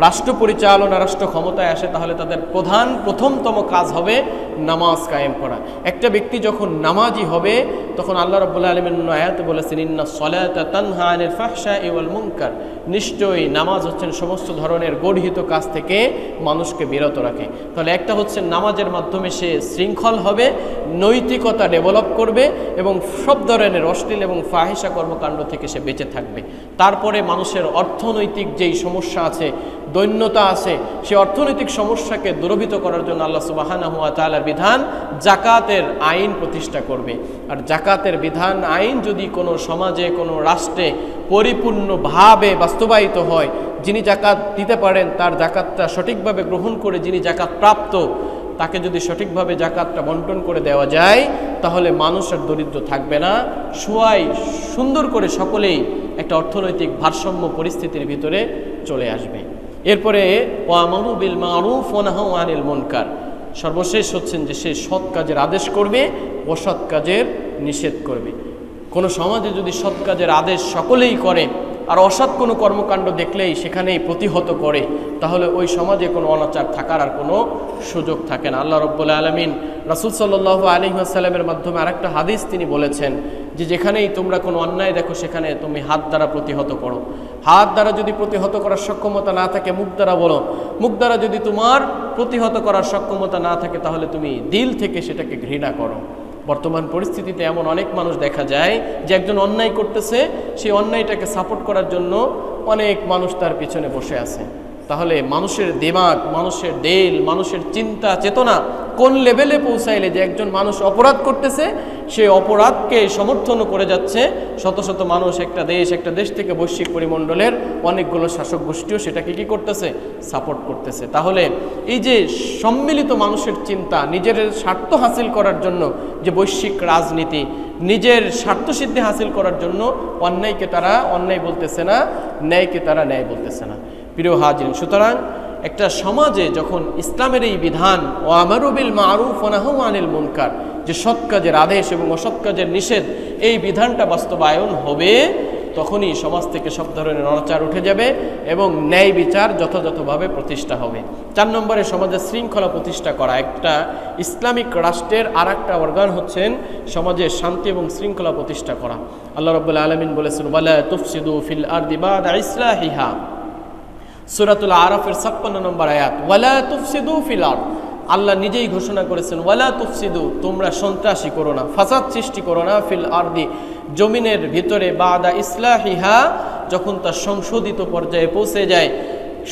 রাষ্ট্র পরিচালনা, রাষ্ট্র ক্ষমতায় আসে তাহলে তাদের প্রথমতম কাজ হবে নামাজ কায়েম করা। একটা ব্যক্তি যখন নামাজি হবে তখন আল্লাহ রাব্বুল আলামিন আয়াতে বলেছেন ইন্নাস সালাতা তানহা আনিল ফাহশাই ওয়াল মুনকার, নিশ্চয়ই নামাজ হচ্ছেন সমস্ত ধরনের গর্হিত কাজ থেকে মানুষকে বিরত রাখে। তাহলে একটা হচ্ছে নামাজের মাধ্যমে সে শৃঙ্খল হবে, নৈতিকতা ডেভেলপ করবে এবং সব ধরনের অশ্লীল এবং ফাহিশা কর্মকাণ্ড থেকে সে বেঁচে থাকবে। তারপরে মানুষের অর্থনৈতিক যেই সমস্যা আছে, দৈন্যতা আছে, সেই অর্থনৈতিক সমস্যাকে দূরীভূত করার জন্য আল্লাহ সুবহানাহু ওয়া তাআলার বিধান জাকাতের আইন প্রতিষ্ঠা করবে। আর জাকাতের বিধান আইন যদি কোনো সমাজে, কোনো রাষ্ট্রে পরিপূর্ণভাবে বাস্তবায়িত হয়, যিনি জাকাত দিতে পারেন তার জাকাতটা সঠিকভাবে গ্রহণ করে যিনি জাকাত প্রাপ্ত তাকে যদি সঠিকভাবে জাকাতটা বন্টন করে দেওয়া যায় তাহলে মানুষ আর দরিদ্র থাকবে না, সবাই সুন্দর করে সকলেই একটা অর্থনৈতিক ভারসাম্য পরিস্থিতির ভিতরে চলে আসবে। এরপরে ওয়ামারু বিল মারুফ ওয়া নাহাউ আনিল মুনকার, সর্বশেষ হচ্ছেন যে সে সৎ কাজের আদেশ করবে, অসৎ কাজের নিষেধ করবে। কোনো সমাজে যদি সৎ কাজের আদেশ সকলেই করে আর অসৎ কোনো কর্মকাণ্ড দেখলেই সেখানেই প্রতিহত করে তাহলে ওই সমাজে কোনো অনাচার থাকার আর কোনো সুযোগ থাকে না। আল্লাহ রাব্বুল আলামিন রাসূল সাল্লাল্লাহু আলাইহি ওয়াসাল্লামের মাধ্যমে আরেকটা হাদিস তিনি বলেছেন যে যেখানেই তোমরা কোনো অন্যায় দেখো সেখানে তুমি হাত দ্বারা প্রতিহত করো। হাত দ্বারা যদি প্রতিহত করার সক্ষমতা না থাকে মুখ দ্বারা বলো, মুখ দ্বারা যদি তোমার প্রতিহত করার সক্ষমতা না থাকে তাহলে তুমি দিল থেকে সেটাকে ঘৃণা করো। বর্তমান পরিস্থিতিতে এমন অনেক মানুষ দেখা যায় যে একজন অন্যায় করতেছে, সেই অন্যায়টাকে সাপোর্ট করার জন্য অনেক মানুষ তার পিছনে বসে আছে। তাহলে মানুষের দিমাগ, মানুষের দিল, মানুষের চিন্তা চেতনা কোন লেভেলে পৌঁছাইলে যে একজন মানুষ অপরাধ করতেছে সেই অপরাধকে সমর্থন করে যাচ্ছে শত শত মানুষ, একটা দেশ থেকে বৈশ্বিক পরিমণ্ডলের অনেকগুলো শাসক গোষ্ঠীও সেটাকে কি করতেছে, সাপোর্ট করতেছে। তাহলে এই যে সম্মিলিত মানুষের চিন্তা, নিজের স্বার্থ হাসিল করার জন্য যে বৈশ্বিক রাজনীতি, নিজের স্বার্থসিদ্ধি হাসিল করার জন্য অন্যায়কে তারা অন্যায় বলতেছে না, ন্যায়কে তারা ন্যায় বলতেছে না। প্রিয় হাজিরিন, সুতরাং একটা সমাজে যখন ইসলামের এই বিধান ওয়ামারু বিল মারুফ ওয়া নাহাউ আনিল মুনকার, যে সৎ কাজের আদেশ এবং অসৎ কাজের নিষেধ, এই বিধানটা বাস্তবায়ন হবে তখনই সমাজ থেকে সব ধরনের অনাচার উঠে যাবে এবং ন্যায় বিচার যথাযথভাবে প্রতিষ্ঠা হবে। 4 নম্বরে সমাজের শৃঙ্খলা প্রতিষ্ঠা করা। একটা ইসলামিক রাষ্ট্রের আরেকটা অর্গান হচ্ছেন সমাজের শান্তি এবং শৃঙ্খলা প্রতিষ্ঠা করা। আল্লাহ রাব্বুল আলামিন বলেছেন ওয়ালা তুফসিদু ফিল আরদি বা'দা ইসলাহিহা, সূরাতুল আরাফের 56 নম্বর আয়াত। ওয়ালা তুফসিদু ফিল আরদ, আল্লাহ নিজেই ঘোষণা করেছেন ওয়ালা তুফসিদু, তোমরা সন্ত্রাসী করো না, ফাসাদ সৃষ্টি করো না, ফিল আরদি, জমিনের ভিতরে, বাদা ইসলাহিহা, যখন তা সংশোধিত পর্যায়ে পৌঁছে যায়,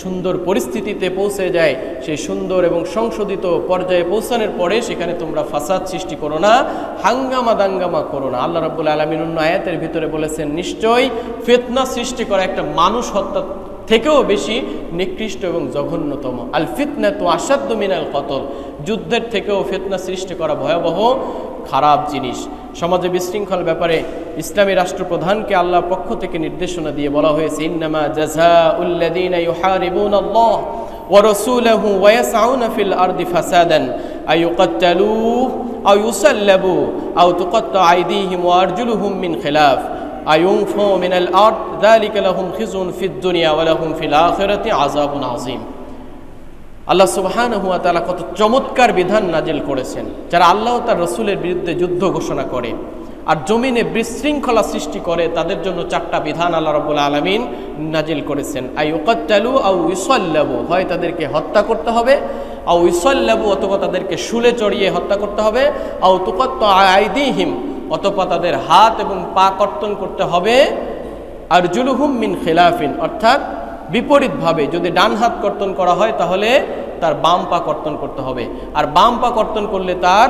সুন্দর পরিস্থিতিতে পৌঁছে যায়, সেই সুন্দর এবং সংশোধিত পর্যায়ে পৌঁছানোর পরে সেখানে তোমরা ফাসাদ সৃষ্টি করো না, হাঙ্গামা দাঙ্গামা করো না। আল্লাহ রাব্বুল আলামিন অন্য আয়াতের ভিতরে বলেছেন নিশ্চয় ফিতনা সৃষ্টি করা একটা মানুষ হত্যা থেকেও বেশি নিকৃষ্ট এবং জঘন্যতম। আল ফিতনাতু আশাদ্দু মিনাল কতল, যুদ্ধের থেকেও ফিতনা সৃষ্টি করা ভয়াবহ খারাপ জিনিস। সমাজে বিশৃঙ্খল ব্যাপারে ইসলামী রাষ্ট্রপ্রধানকে আল্লাহর পক্ষ থেকে নির্দেশনা দিয়ে বলা হয়েছে ইন্নামা জাযাউল লাযীনা ইউহারিবুনাল্লাহ ওয়া রাসূলাহু ওয়া ইয়াসআউনা ফিল আরদি ফাসাদান আইয়ুকাত্তালু আও ইউসাল্লাবু আও তুকাত্তা আইদিহিম ওয়া আরজুলুহুম মিন খিলাফ আইয়ুনফু মিনাল আরদ যালিকা লাহুম খিজুন ফিদ দুনিয়া ওয়া লাহুম ফিল আখিরাতি আযাবুন আযীম। আল্লাহ সুবহানাহু ওয়া তাআলা কত চমৎকার বিধান নাজিল করেছেন। যারা আল্লাহ ও তার রাসূলের বিরুদ্ধে যুদ্ধ ঘোষণা করে আর জমিনে বিশৃঙ্খলা সৃষ্টি করে তাদের জন্য 4টা বিধান আল্লাহ রাব্বুল আলামিন নাজিল করেছেন। আইয়ুকাত্তালু আও ইউসাল্লাবু, হয় তাদেরকে হত্যা করতে হবে, আও ইউসাল্লাবু, অথবা তাদেরকে শুলে চড়িয়ে হত্যা করতে হবে, আও তুকাত্তা আইদিহিম, অথবা তাদের হাত এবং পা কর্তন করতে হবে, আরজুলুহুম মিন খিলাফিন, অর্থাৎ বিপরীতভাবে যদি ডান হাত কর্তন করা হয় তাহলে তার বাম পা কর্তন করতে হবে, আর বাম পা কর্তন করলে তার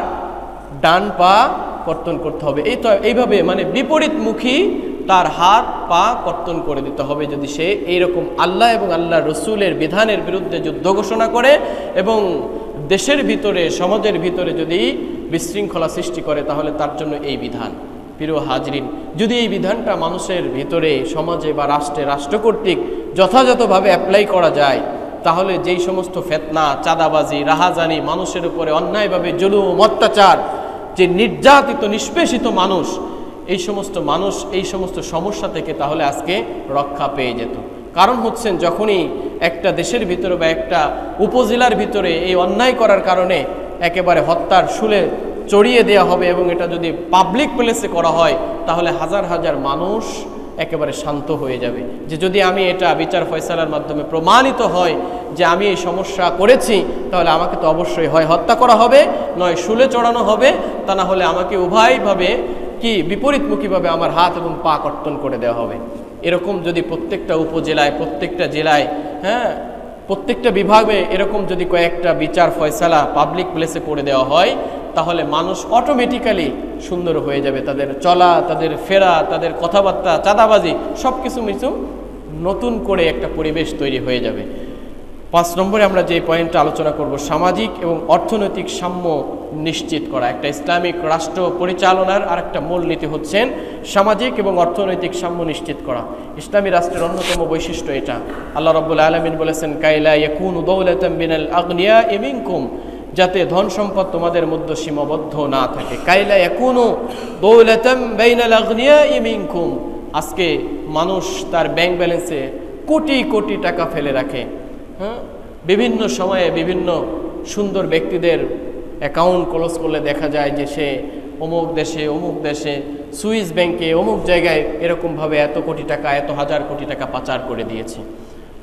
ডান পা কর্তন করতে হবে। এইভাবে মানে বিপরীতমুখী তার হাত পা কর্তন করে দিতে হবে যদি সে এইরকম আল্লাহ এবং আল্লাহ রসুলের বিধানের বিরুদ্ধে যুদ্ধ ঘোষণা করে এবং দেশের ভিতরে সমাজের ভিতরে যদি বিশৃঙ্খলা সৃষ্টি করে, তাহলে তার জন্য এই বিধান। প্রিয় হাজরিন, যদি এই বিধানটা মানুষের ভিতরে সমাজে বা রাষ্ট্র কর্তৃক যথাযথভাবে অ্যাপ্লাই করা যায়, তাহলে যেই সমস্ত ফিতনা, চাঁদাবাজি, রাহাজানি, মানুষের উপরে অন্যায়ভাবে জুলুম অত্যাচার, যে নির্যাতিত নিষ্পেষিত মানুষ, এই সমস্ত সমস্যা থেকে তাহলে আজকে রক্ষা পেয়ে যেত। কারণ হচ্ছেন যখনই একটা দেশের ভিতরে বা একটা উপজেলার ভিতরে এই অন্যায় করার কারণে একেবারে হত্যার শুলে চড়িয়ে দেওয়া হবে এবং এটা যদি পাবলিক প্লেসে করা হয়, তাহলে হাজার হাজার মানুষ একেবারে শান্ত হয়ে যাবে যে যদি আমি এটা বিচার ফয়সালার মাধ্যমে প্রমাণিত হয় যে আমি এই সমস্যা করেছি, তাহলে আমাকে তো অবশ্যই হয় হত্যা করা হবে, নয় শুলে চড়ানো হবে, তা না হলে আমাকে উভয়ভাবে বিপরীতমুখীভাবে আমার হাত এবং পা কর্তন করে দেওয়া হবে। এরকম যদি প্রত্যেকটা উপজেলায়, প্রত্যেকটা জেলায়, প্রত্যেকটা বিভাগে এরকম যদি কয়েকটা বিচার ফয়সালা পাবলিক প্লেসে করে দেওয়া হয়, তাহলে মানুষ অটোমেটিক্যালি সুন্দর হয়ে যাবে। তাদের চলা, তাদের ফেরা, তাদের কথাবার্তা, চাঁদাবাজি সব কিছু নতুন করে একটা পরিবেশ তৈরি হয়ে যাবে। 5 নম্বরে আমরা যে পয়েন্টটা আলোচনা করব, সামাজিক এবং অর্থনৈতিক সাম্য নিশ্চিত করা। একটা ইসলামিক রাষ্ট্র পরিচালনার আরেকটা মূল নীতি হচ্ছেন সামাজিক এবং অর্থনৈতিক সাম্য নিশ্চিত করা। ইসলামী রাষ্ট্রের অন্যতম বৈশিষ্ট্য এটা। আল্লাহ রাব্বুল আলামিন বলেছেন, কাইলা ইয়াকুনু দাওলাতাম বিনাল আগনিয়াই মিনকুম, যাতে ধন সম্পদ তোমাদের মধ্যে সীমাবদ্ধ না থাকে। কাইলা ইয়াকুনু দাওলাতাম বাইনাল আগনিয়াই মিনকুম, আজকে মানুষ তার ব্যাংক ব্যালেন্সে কোটি কোটি টাকা ফেলে রাখে। বিভিন্ন সময়ে বিভিন্ন সুন্দর ব্যক্তিদের অ্যাকাউন্ট ক্লোজ করলে দেখা যায় যে সে অমুক দেশে সুইস ব্যাংকে অমুক জায়গায় এরকমভাবে এত কোটি টাকা, এত হাজার কোটি টাকা পাচার করে দিয়েছে।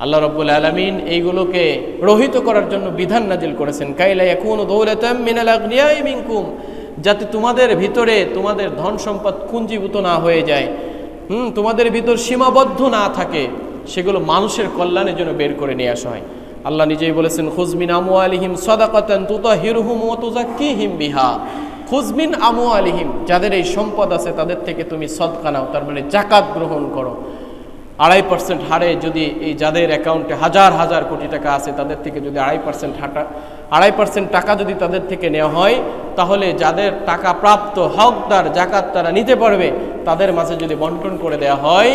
আল্লাহ রাব্বুল আলামিন এইগুলোকে রহিত করার জন্য বিধান নাজিল করেছেন, কাইলা ইয়াকুনু দাওলাতাম মিনাল আগনিয়াই মিনকুম, যাতে তোমাদের ভিতরে তোমাদের ধন সম্পদ কুঞ্জীভূত না হয়ে যায়, তোমাদের ভিতর সীমাবদ্ধ না থাকে, সেগুলো মানুষের কল্যাণের জন্য বের করে নিয়ে আসা হয়। আল্লাহ নিজেই বলেছেন, খুজমিন আমওয়ালিহিম সাদাকাতান তুতাহিরুহুম ওয়া তুযাক্কিহিম বিহা, খুজমিন আমওয়ালিহিম, যাদের এই সম্পদ আছে তাদের থেকে তুমি সদকা নাও, তার মানে যাকাত গ্রহণ করো। 2.5% হারে যদি এই যাদের অ্যাকাউন্টে হাজার হাজার কোটি টাকা আছে তাদের থেকে যদি 2.5% টাকা যদি তাদের থেকে নেওয়া হয়, তাহলে যাদের টাকা প্রাপ্ত হকদার জাকাত তারা নিতে পারবে, তাদের মাঝে যদি বন্টন করে দেওয়া হয়,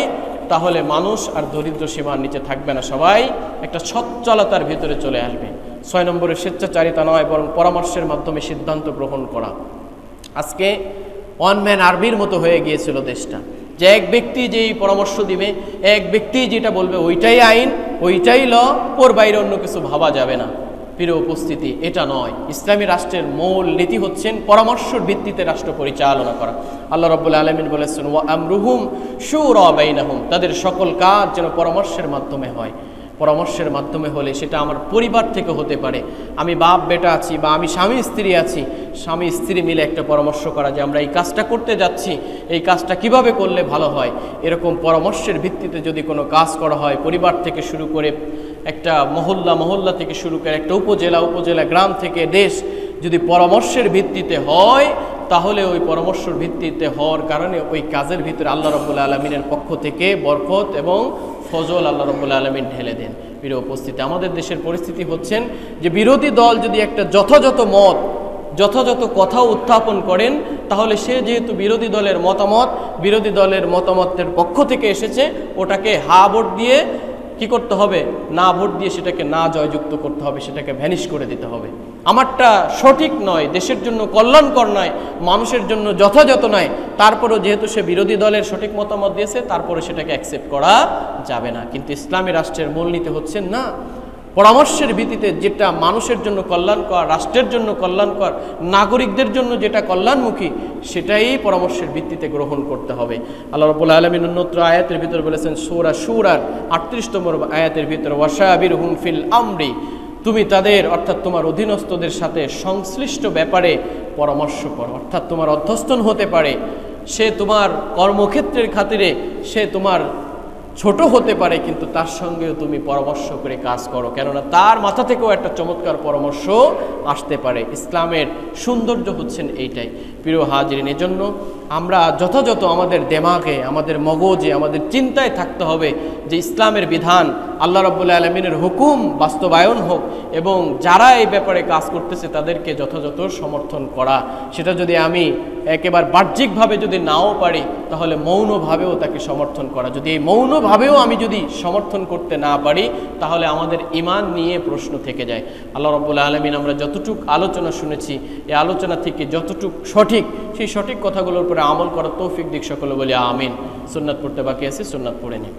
তাহলে মানুষ আর দরিদ্র সীমার নিচে থাকবে না, সবাই একটা সচ্ছলতার ভিতরে চলে আসবে। 6 নম্বরে স্বেচ্ছাচারিতা নয়, বরং পরামর্শের মাধ্যমে সিদ্ধান্ত গ্রহণ করা। আজকে ওয়ান ম্যান আর্মির মতো হয়ে গিয়েছিল দেশটা, যে এক ব্যক্তি যেই পরামর্শ দিবে, এক ব্যক্তি যেটা বলবে ওইটাই আইন, ওইটাই ল, ওর বাইরে অন্য কিছু ভাবা যাবে না। প্রিয় উপস্থিতি, এটা নয়। ইসলামী রাষ্ট্রের মূল নীতি হচ্ছেন পরামর্শের ভিত্তিতে রাষ্ট্র পরিচালনা করা। আল্লাহ রাব্বুল আলামিন বলেছেন, ওয়া আমরুহুম শুরা বাইনাহুম, তাদের সকল কাজ যেন পরামর্শের মাধ্যমে হয়। পরামর্শের মাধ্যমে হলে সেটা আমার পরিবার থেকে হতে পারে, আমি বাপ বেটা আছি বা আমি স্বামী স্ত্রী আছি, স্বামী স্ত্রী মিলে একটা পরামর্শ করা যে আমরা এই কাজটা করতে যাচ্ছি, এই কাজটা কিভাবে করলে ভালো হয়। এরকম পরামর্শের ভিত্তিতে যদি কোনো কাজ করা হয়, পরিবার থেকে শুরু করে একটা মহল্লা থেকে শুরু করে একটা উপজেলা গ্রাম থেকে দেশ, যদি পরামর্শের ভিত্তিতে হয়, তাহলে ওই পরামর্শের ভিত্তিতে হওয়ার কারণে ওই কাজের ভিতরে আল্লাহ রাব্বুল আলামিনের পক্ষ থেকে বরকত এবং ফজল আল্লাহ রাব্বুল আলামিন ঢেলে দেন। প্রিয় উপস্থিতি, আমাদের দেশের পরিস্থিতি হচ্ছেন যে বিরোধী দল যদি একটা যথাযথ কথা উত্থাপন করেন, তাহলে সে যেহেতু বিরোধী দলের মতামতের পক্ষ থেকে এসেছে, ওটাকে হা ভোট দিয়ে কি করতে হবে, না ভোট দিয়ে সেটাকে না জয়যুক্ত করতে হবে, সেটাকে ভ্যানিশ করে দিতে হবে। আমারটা সঠিক নয়, দেশের জন্য কল্যাণকর নয়, মানুষের জন্য যথাযথ নয়, তারপরেও যেহেতু সে বিরোধী দলের সঠিক মতামত দিয়েছে, তারপরে সেটাকে অ্যাকসেপ্ট করা যাবে না। কিন্তু ইসলামী রাষ্ট্রের মূলনীতি হচ্ছে না, পরামর্শের ভিত্তিতে যেটা মানুষের জন্য কল্যাণকর, রাষ্ট্রের জন্য কল্যাণকর, নাগরিকদের জন্য যেটা কল্যাণমুখী, সেটাই পরামর্শের ভিত্তিতে গ্রহণ করতে হবে। আল্লাহ রাব্বুল আলামিন অন্যত্র আয়াতের ভিতরে বলেছেন, সূরা শুরার 38তম আয়াতের ভিতরে, ওয়াশাবিরহুম ফিল আমরি, তুমি তাদের অর্থাৎ তোমার অধীনস্থদের সাথে সংশ্লিষ্ট ব্যাপারে পরামর্শ করো। অর্থাৎ তোমার অধ্যস্তন হতে পারে, সে তোমার কর্মক্ষেত্রের খাতিরে সে তোমার ছোট হতে পারে, কিন্তু তার সঙ্গেও তুমি পরামর্শ করে কাজ করো, কেননা তার মাথা থেকেও একটা চমৎকার পরামর্শ আসতে পারে। ইসলামের সৌন্দর্য হচ্ছেন এইটাই। প্রিয় হাজিরিন, এজন্য আমরা যথাযথ আমাদের দেমাগে, আমাদের মগজে, আমাদের চিন্তায় থাকতে হবে যে ইসলামের বিধান, আল্লাহ রাব্বুল আলামিনের হুকুম বাস্তবায়ন হোক, এবং যারা এই ব্যাপারে কাজ করতেছে তাদেরকে যথাযথ সমর্থন করা। সেটা যদি আমি একেবারে বাহ্যিকভাবে যদি নাও পারি, তাহলে মৌনভাবেও তাকে সমর্থন করা। যদি এই মৌনভাবেও আমি যদি সমর্থন করতে না পারি, তাহলে আমাদের ঈমান নিয়ে প্রশ্ন থেকে যায়। আল্লাহ রাব্বুল আলামিন আমরা যতটুক আলোচনা শুনেছি, এই আলোচনা থেকে যতটুক সঠিক, সেই সঠিক কথাগুলোর উপরে আমল করার তৌফিক দিক সকলে বলি আমিন। সুন্নাত পড়তে বাকি আছে, সুন্নাত পড়ে নিই।